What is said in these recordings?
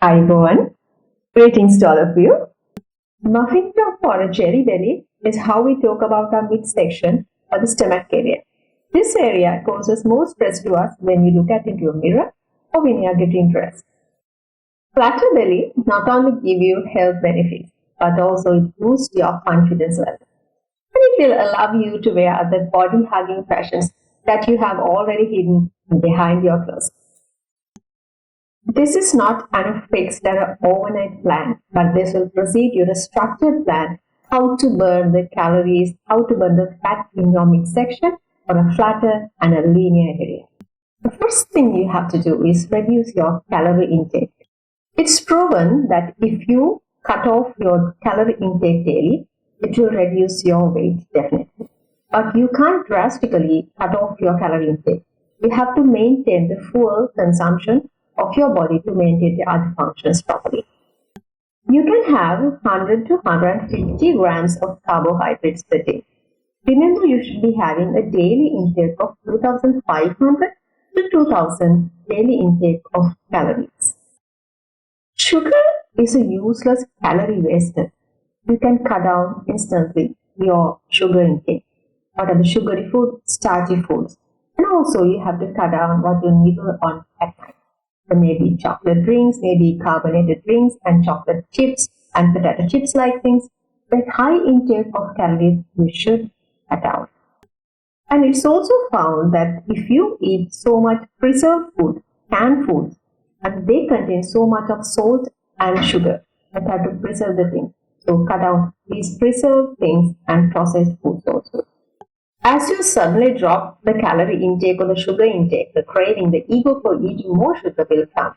Hi everyone, greetings to all of you. Muffin top or a jelly belly is how we talk about our midsection or the stomach area. This area causes more stress to us when we look at into a mirror or when you are getting dressed. Flatter belly not only give you health benefits, but also it boosts your confidence level. And it will allow you to wear other body-hugging fashions that you have already hidden behind your clothes. This is not an fixed or overnight plan, but this will precede you a structured plan how to burn the calories, how to burn the fat in your midsection or a flatter and a linear area. The first thing you have to do is reduce your calorie intake. It's proven that if you cut off your calorie intake daily, it will reduce your weight definitely. But you can't drastically cut off your calorie intake. You have to maintain the full consumption of your body to maintain the other functions properly. You can have 100 to 150 grams of carbohydrates per day. Remember, you should be having a daily intake of 2500 to 2000 daily intake of calories. Sugar is a useless calorie waster. You can cut down instantly your sugar intake. What are the sugary food? Starchy foods. And also you have to cut down what you nibble on at night. There may be chocolate drinks, maybe carbonated drinks and chocolate chips and potato chips like things. With high intake of calories, you should cut out. And it's also found that if you eat so much preserved food, canned foods, and they contain so much of salt and sugar, that have to preserve the things. So cut out these preserved things and processed foods also. As you suddenly drop the calorie intake or the sugar intake, the craving, the ego for eating more sugar will come.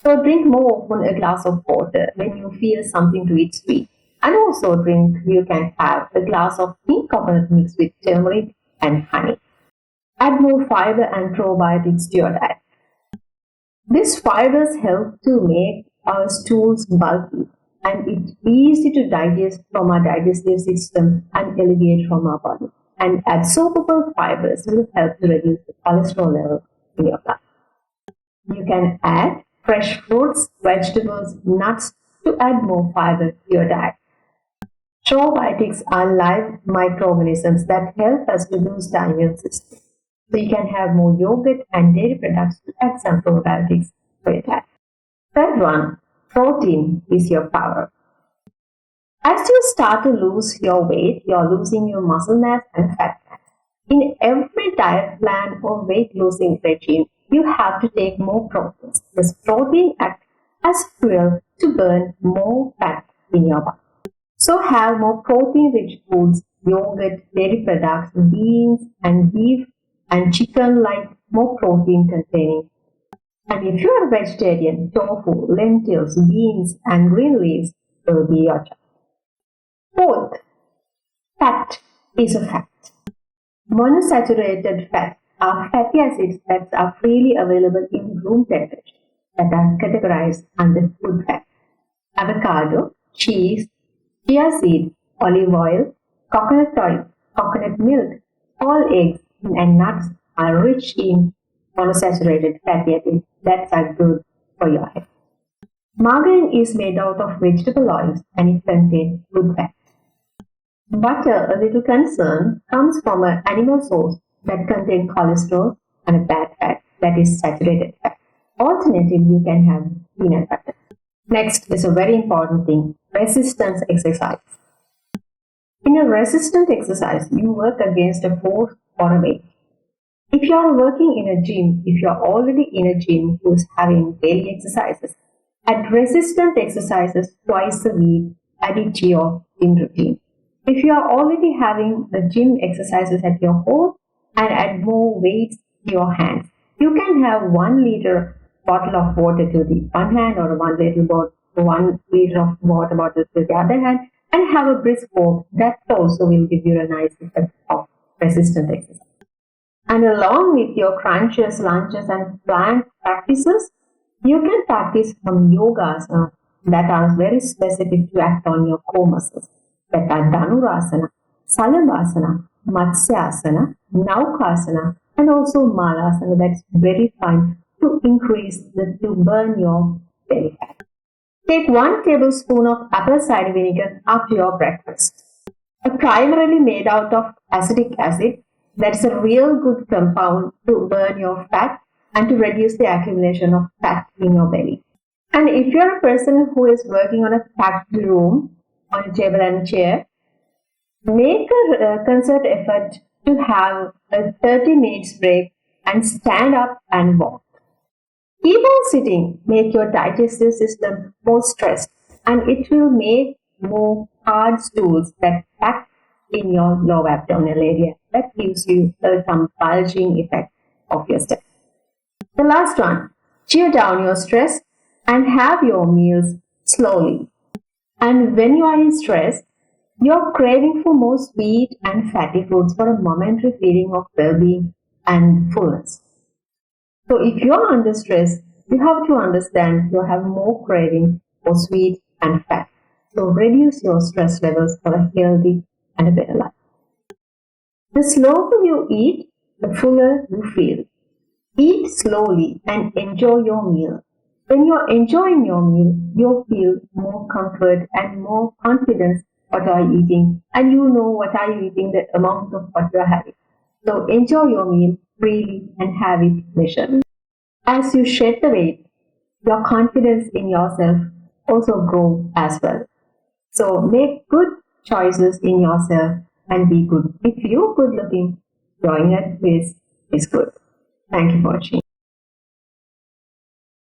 So drink more often a glass of water when you feel something to eat sweet. And also you can have a glass of pink coconut mixed with turmeric and honey. Add more fiber and probiotics to your diet. These fibers help to make our stools bulky and it's easy to digest from our digestive system and alleviate from our body. And absorbable fibers will help to reduce the cholesterol level in your blood. You can add fresh fruits, vegetables, nuts to add more fiber to your diet. Probiotics are live microorganisms that help us to boost the immune system. So you can have more yogurt and dairy products to add some probiotics to your diet. Third one, protein is your power. As you start to lose your weight, you're losing your muscle mass and fat mass. In every diet plan or weight losing regime, you have to take more proteins. This protein acts as fuel to burn more fat in your body. So have more protein-rich foods, yogurt, dairy products, beans and beef and chicken like more protein containing. And if you are vegetarian, tofu, lentils, beans and green leaves will be your choice. Fourth, fat is a fat. Monosaturated fats are fatty acids that are freely available in room temperature that are categorized under food fat. Avocado, cheese, chia seed, olive oil, coconut milk, all eggs and nuts are rich in monosaturated fatty acids that are good for your health. Margarine is made out of vegetable oils and it contains good fat. Butter, a little concern, comes from an animal source that contains cholesterol and a bad fat that is saturated fat. Alternatively, you can have peanut butter. Next is a very important thing, resistance exercise. In a resistant exercise, you work against a force or a weight. If you are working in a gym, if you are already in a gym who is having daily exercises, add resistant exercises twice a week, add it to your gym routine. If you are already having the gym exercises at your home and add more weights to your hands, you can have 1 liter bottle of water to the one hand or 1 liter of water bottle to the other hand and have a brisk walk. That also will give you a nice effect of resistant exercise. And along with your crunches, lunges and plank practices, you can practice some yogas that are very specific to act on your core muscles. That are Dhanurasana, Salabhasana, Matsyasana, Naukasana and also Malasana. That's very fun to burn your belly fat. Take 1 tablespoon of apple cider vinegar after your breakfast. Primarily made out of acetic acid, that's a real good compound to burn your fat and to reduce the accumulation of fat in your belly. And if you're a person who is working on a packed room, on a table and chair, make a concerted effort to have a 30 minutes break and stand up and walk. Keep on sitting, make your digestive system more stressed, and it will make more hard stools that pack in your lower abdominal area. That gives you some bulging effect of your stomach. The last one, cheer down your stress and have your meals slowly. And when you are in stress, you're craving for more sweet and fatty foods for a momentary feeling of well-being and fullness. So if you're under stress, you have to understand you have more craving for sweet and fat. So reduce your stress levels for a healthy and a better life. The slower you eat, the fuller you feel. Eat slowly and enjoy your meal. When you're enjoying your meal, you'll feel more comfort and more confidence what you are eating, and you know what are you eating, the amount of what you are having. So enjoy your meal freely and have it measured. As you shed the weight, your confidence in yourself also grows as well. So make good choices in yourself and be good. If you're good looking, joining at this is good. Thank you for watching.